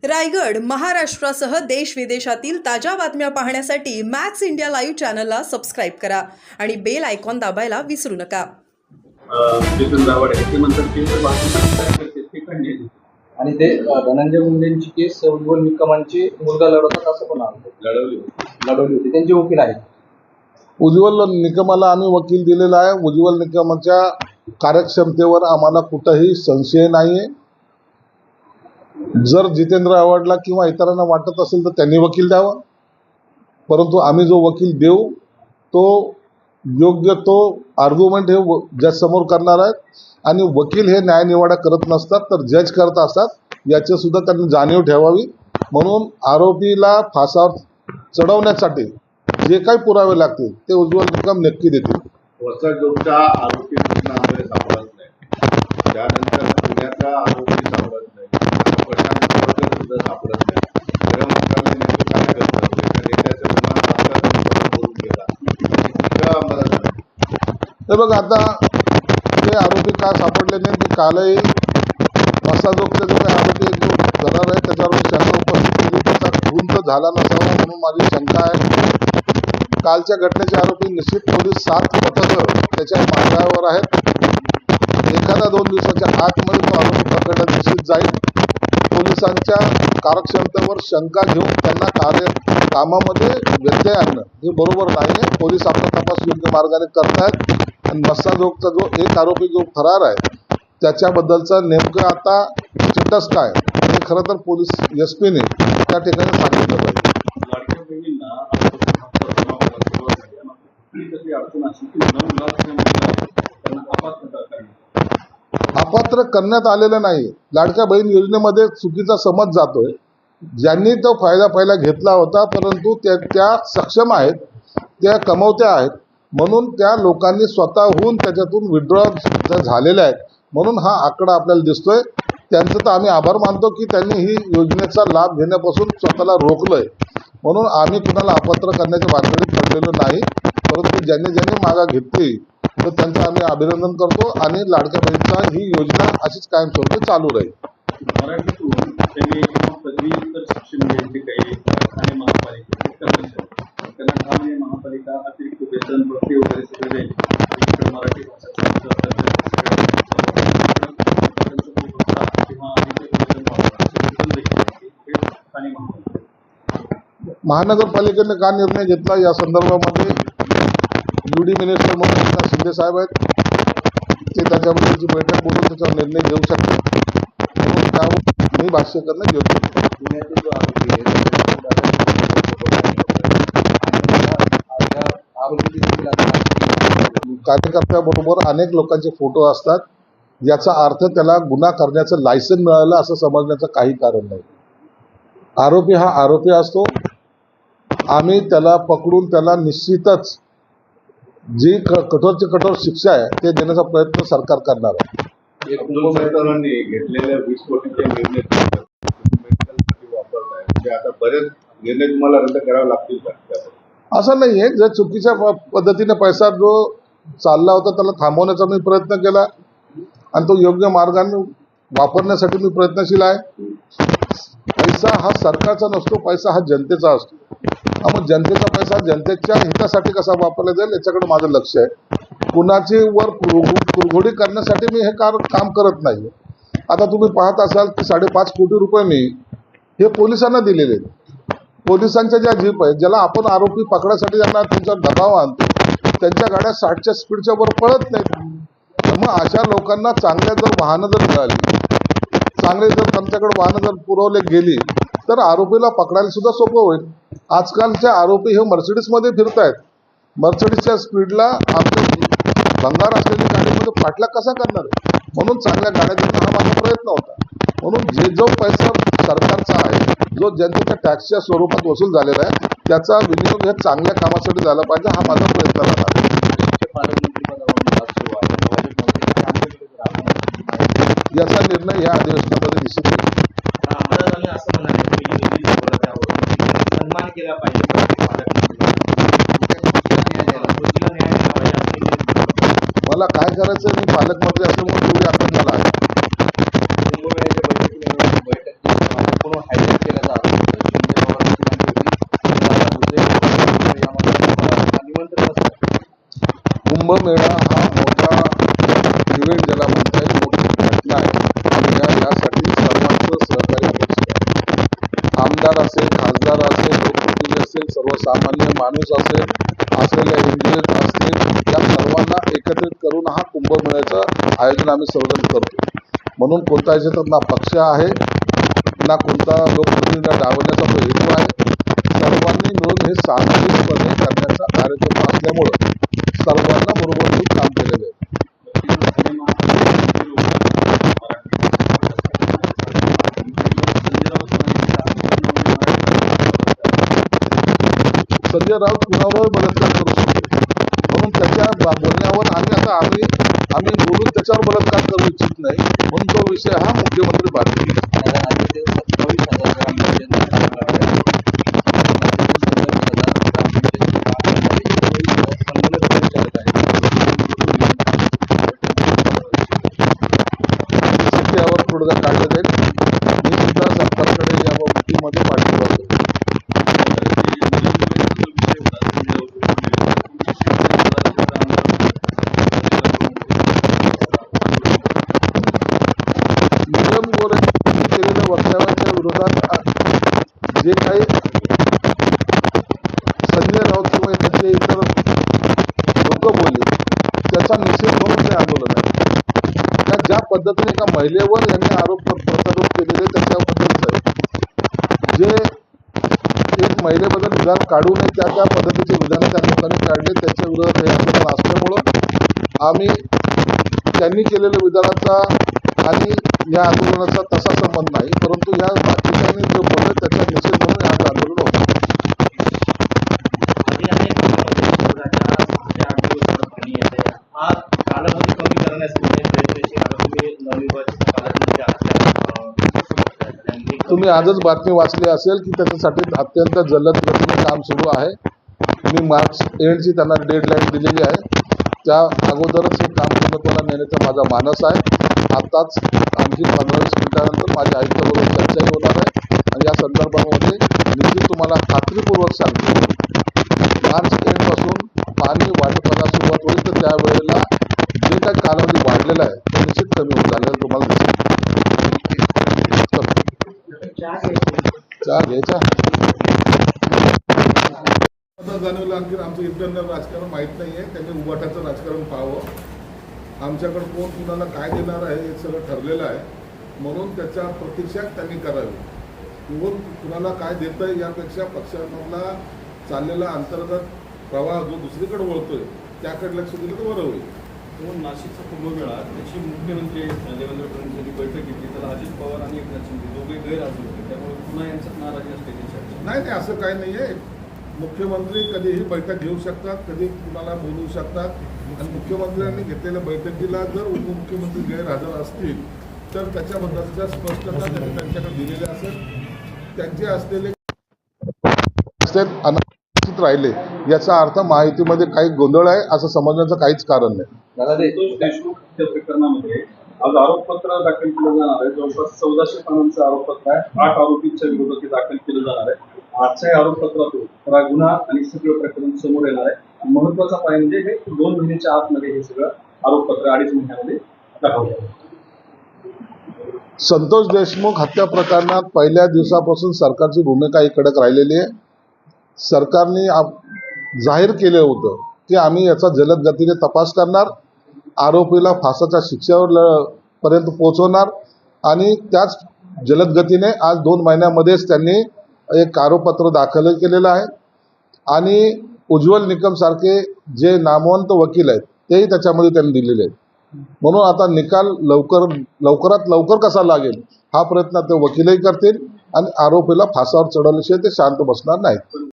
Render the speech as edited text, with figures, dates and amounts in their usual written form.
रायगड महाराष्ट्रासह देश विदेशातील ताज्या बातम्या पाहण्यासाठी मॅक्स इंडिया लाईव्ह चॅनलला सबस्क्राईब करा आणि बेल आयकॉन दाबायला विसरू नका. आणि ते धनंजय मुंडेंची केस उज्ज्वल निकमांची मुलगा लढवतात असं पण लढवली होती. त्यांचे वकील आहेत. उज्ज्वल निकमाला आम्ही वकील दिलेला आहे. उज्ज्वल निकमाच्या कार्यक्षमतेवर आम्हाला कुठंही संशय नाहीये. जर जितेंद्र आव्हाडला किंवा इतरांना वाटत असेल तर त्यांनी वकील द्यावा, परंतु आम्ही जो वकील देऊ तो योग्य तो आर्ग्युमेंट हे जज समोर करणार आहेत. आणि वकील हे न्यायनिवाडा करत नसतात तर जज करत असतात, याची सुद्धा त्यांनी जाणीव ठेवावी. म्हणून आरोपीला फासावर चढवण्यासाठी जे काही पुरावे लागतील ते उज्ज्वल निकम नक्की देतील. वसईचा आरोपी कृष्णामध्ये सापडत नाही, त्यानंतर पुण्याचा आरोपी सापडत नाही, प्रशांत सुद्धा सापडत नाही. गृह मंत्रालय नेमकं काय करतं? एका नेत्याचा गुन्हा बोलून गेला इतकं आम्हाला सांगा. हे बघ, आता ते आरोपी का सापडले नाही ते कालही मसाजोगचा जो काही आरोपी जो करार आहे त्याच्यावर शंका उपस्थित केली, त्याचा खून तर झाला नसावा म्हणून माझी शंका आहे. कालच्या घटनेचे आरोपी निश्चित पोलीस 7 पथकं त्याच्या मागावर आहेत. एखादा 2 दिवसाच्या आतमध्ये तो आरोपी पकडण्यात निश्चित जाईल. पोलिसांच्या कार्यक्षमतेवर शंका घेऊन त्यांना कामामध्ये व्यत्यय आणणं हे बरोबर नाही आहे. पोलीस आपला तपास योग्य मार्गाने करतायत. आणि मस्साजोगचा जो एक आरोपी जो फरार आहे त्याच्याबद्दलचा नेमकं आता स्टेटस काय हे खरं तर पोलीस एसपीने त्या ठिकाणी सांगितलं पाहिजे. अपात्र करण्यात आलेलं नाही. लाडक्या बहीण योजनेमध्ये चुकीचा समज जातोय. ज्यांनी तो फायदा पहिला घेतला होता, परंतु त्या सक्षम आहेत, त्या कमवत्या आहेत, म्हणून त्या लोकांनी स्वतःहून त्याच्यातून विड्रॉ झालेल्या आहेत. म्हणून हा आकडा आपल्याला दिसतोय. त्यांचं तर आम्ही आभार मानतो की त्यांनी ही योजनेचा लाभ घेण्यापासून स्वतःला रोखलंय. म्हणून आम्ही कुणाला अपात्र करण्याच्या भानगडीत पडलेलो नाही, परंतु ज्यांनी मागा घेतली तर त्यांचं आम्ही अभिनंदन करतो. आणि लाडक्या बहिणीचा ही योजना अशीच कायमस्वरूपी चालू राहील. मराठीतून त्यांनी पदव्युत्तर शिक्षण घ्यायचे काही ठाणे महापालिका त्यांना ठाणे महापालिका अतिरिक्त वेतन भरती वगैरे सगळे देईल. मराठी महानगरपालिकेने का निर्णय घेतला या संदर्भामध्ये UD मिनिस्टर म्हणून एकनाथ शिंदे साहेब आहेत, ते त्याच्याबद्दलची बैठक बोलून त्याच्यावर निर्णय घेऊ शकतात. म्हणून त्यावर मी भाष्य करणं योग्य. पुण्यातील जो आरोपी आहे कार्यकर्त्याबरोबर अनेक लोकांचे फोटो असतात. याचा अर्थ त्याला गुन्हा करण्याचं लायसन मिळालं असं समजण्याचं काही कारण नाही. आरोपी हा आरोपी असतो. आम्ही त्याला पकडून त्याला निश्चितच जी कठोरची कठोर शिक्षा आहे ते देण्याचा प्रयत्न सरकार करणार आहे. सरकारांनी घेतलेल्या 20 कोटीचे निर्णय वापरत आहे, म्हणजे आता बरेच निर्णय तुम्हाला रद्द करावे लागतील का? असं नाही आहे. जर चुकीच्या पद्धतीने पैसा जो चालला होता त्याला थांबवण्याचा मी प्रयत्न केला आणि तो योग्य मार्गाने वापरण्यासाठी मी प्रयत्नशील आहे. पैसा हा सरकारचा नसतो, पैसा हा जनतेचा असतो. मग जनतेचा पैसा जनतेच्या हितासाठी कसा वापरला जाईल याच्याकडे माझं लक्ष आहे. कुणाची वर कुरघोडी करण्यासाठी मी हे काम करत नाही. आता तुम्ही पाहत असाल की 5.5 कोटी रुपये मी हे पोलिसांना दिलेले आहेत. पोलिसांच्या ज्या जीप आहेत, ज्याला आपण आरोपी पकडायसाठी त्यांना त्यांच्या दबाव आणतो, त्यांच्या गाड्या 60च्या स्पीडच्या वर पळत नाहीत. मग अशा लोकांना चांगल्या जर वाहनं जर मिळाली, चांगले जर त्यांच्याकडे वाहनं जर पुरवले गेली तर आरोपीला पकडायला सुद्धा सोपं होईल. आजकालचे आरोपी हे मर्सिडीजमध्ये फिरतायत. मर्सिडीजच्या स्पीडला आपल्या भंगार असलेली गाडीमध्ये पाठलाग कसा करणार आहे? म्हणून चांगल्या गाड्या देणं हा माझा प्रयत्न होता. म्हणून जो पैसा सरकारचा आहे, जो जनतेच्या टॅक्सच्या स्वरूपात वसूल झालेला आहे, त्याचा विनियोग हे चांगल्या कामासाठी झाला पाहिजे, हा माझा प्रयत्न राहणार. याचा निर्णय या अधिवेशनामध्ये निश्चित होईल. मला काय करायचं, मी पालकमंत्री असल्यामुळे तेवढी आठवण मला आहे. कुंभमेळा हा मोठा इव्हेंट ज्याला म्हणता येईल, मोठी घटना आहे आणि यासाठी सर्वांचं सहकार्य आवश्यक आहे. आमदार असेल, खासदार असेल, लोकप्रतिनिधी असेल, सर्वसामान्य माणूस असेल, असलेल्या इंजिनियर असतील, या सर्वांना एकत्रित करून हा कुंभमेळ्याचं आयोजन आम्ही सर्वजण करतो. म्हणून कोणता याच्यात ना पक्ष आहे ना कोणता लोकप्रतिनिधीला डावलण्याचा तो हेतू आहे. सर्वांनी मिळून हे सामूहिकपणे करण्याचा कार्यक्रम असल्यामुळं सर्वांना बरोबर घेऊन काम केलेलं आहे. संजय राऊत कुणावरही बलात्कार करू शकतो, म्हणून त्याच्या बोलण्यावर आम्ही बोलून त्याच्यावर बलात्कार करू इच्छित नाही, म्हणून तो विषय हा मुख्यमंत्री बातमी. यावर तोडगा काढला जाईल. मी सुद्धा सरकारकडे या बाबतीमध्ये पाठिंबा देतो. निलम गोरे केलेल्या वक्तव्याच्या विरोधात जे काही संजय राऊत किंवा त्याचे इतर लोक बोलले त्याचा निषेध म्हणून हे आंदोलन आहे. त्या ज्या पद्धतीने एका महिलेवर यांनी प्रत्यारोप केलेले त्याच्याबद्दलच आहे. जे एक महिलेबद्दल विधान काढू नये त्या पद्धतीचे विधान त्या लोकांनी काढले, त्याच्या विरोधात हे आंदोलन असल्यामुळं आम्ही त्यांनी केलेल्या विधानाचा आणि या आंदोलनाचा तसा संबंध नाही, परंतु या बाकीच्यांनी जो बोलले त्याचा निषेध म्हणून आज आंदोलन होतं. तुम्ही आजच बातमी वाचली असेल की त्याच्यासाठी अत्यंत जलद गतीने काम सुरू आहे. मी मार्च एंडची त्यांना डेडलाईन दिलेली आहे. त्या अगोदरच हे काम पूर्णत्वाला नेण्याचा माझा मानस आहे. आताच आणखी 15-20 मिनिटानंतर माझ्या आयुक्ताबरोबर चर्चाही होणार आहे आणि या संदर्भामध्ये निश्चित तुम्हाला खात्रीपूर्वक सांगतो, मार्च एंडपासून पाणी वाटपाला सुरुवात होईल तर त्यावेळेला जे काही कालावधी वाढलेला आहे तो निश्चित कमी होत झालेला तुम्हाला दिसेल. चहा घ्यायचा आता जाणवलं आणखी आमचं इंटरनल राजकारण माहीत नाही आहे. त्यांनी उभाटाचं राजकारण पाहावं. आमच्याकडे कोण कुणाला काय देणार आहे हे सगळं ठरलेलं आहे, म्हणून त्याच्या प्रतीक्षा त्यांनी करावी. कोण कुणाला काय देतं आहे यापेक्षा पक्षांमधला चाललेला अंतर्गत प्रवाह जो दुसरीकडे वळतोय त्याकडे लक्ष दिलं तर बरं होईल. म्हणून नाशिकचा कुंभमेळा त्याची मुख्यमंत्री देवेंद्र फडणवीस यांनी बैठक घेतली, त्याला अजित पवार आणि एकनाथ शिंदे दोघे गैरहजर होते, त्यामुळे पुन्हा यांच्यात नाराजी असल्याची चर्चा. नाही नाही, असं काही नाही आहे. मुख्यमंत्री कधीही बैठक घेऊ शकतात, कधी कुणाला बोलवू शकतात आणि मुख्यमंत्र्यांनी घेतलेल्या बैठकीला जर उपमुख्यमंत्री गैरहजर असतील तर त्याच्याबद्दलच्या स्पष्टता त्यांनी त्यांच्याकडे दिलेली असेल. त्यांचे असलेले अनारक्षित राहिले याचा अर्थ महायुतीमध्ये काही गोंधळ आहे असं समजण्याचं काहीच कारण नाही. संतोष देशमुख हत्या प्रकरणामध्ये आज आरोपपत्र दाखल केलं जाणार आहे. जवळपास 1400 पानांचं आरोपपत्र आहे. 8 आरोपींच्या विरोधात दाखल केलं जाणार आहे. आजच्या आरोपपत्रातून हा गुन्हा आणि सगळं प्रकरण समोर येणार आहे. महत्वाचा पाय म्हणजे हे 2 महिन्याच्या आतमध्ये हे सगळं आरोपपत्र 2.5 महिन्यामध्ये दाखवलं. संतोष देशमुख हत्या प्रकरणात पहिल्या दिवसापासून सरकारची भूमिका ही कडक राहिलेली आहे. सरकारने जाहीर केलं होतं की आम्ही याचा जलद गतीने तपास करणार, आरोपीला फासाच्या शिक्षेवर पर्यंत पोहोचवणार आणि त्याच जलद गतीने आज 2 महिन्यामध्येच त्यांनी एक आरोपपत्र दाखल केलेलं आहे आणि उज्ज्वल निकम सारखे जे नामवंत वकील आहेत तेही त्याच्यामध्ये त्यांनी दिलेले आहेत. म्हणून आता निकाल लवकरात लवकर कसा लागेल हा प्रयत्न ते वकीलही करतील आणि आरोपीला फासावर चढवल्याशिवाय ते शांत बसणार नाहीत.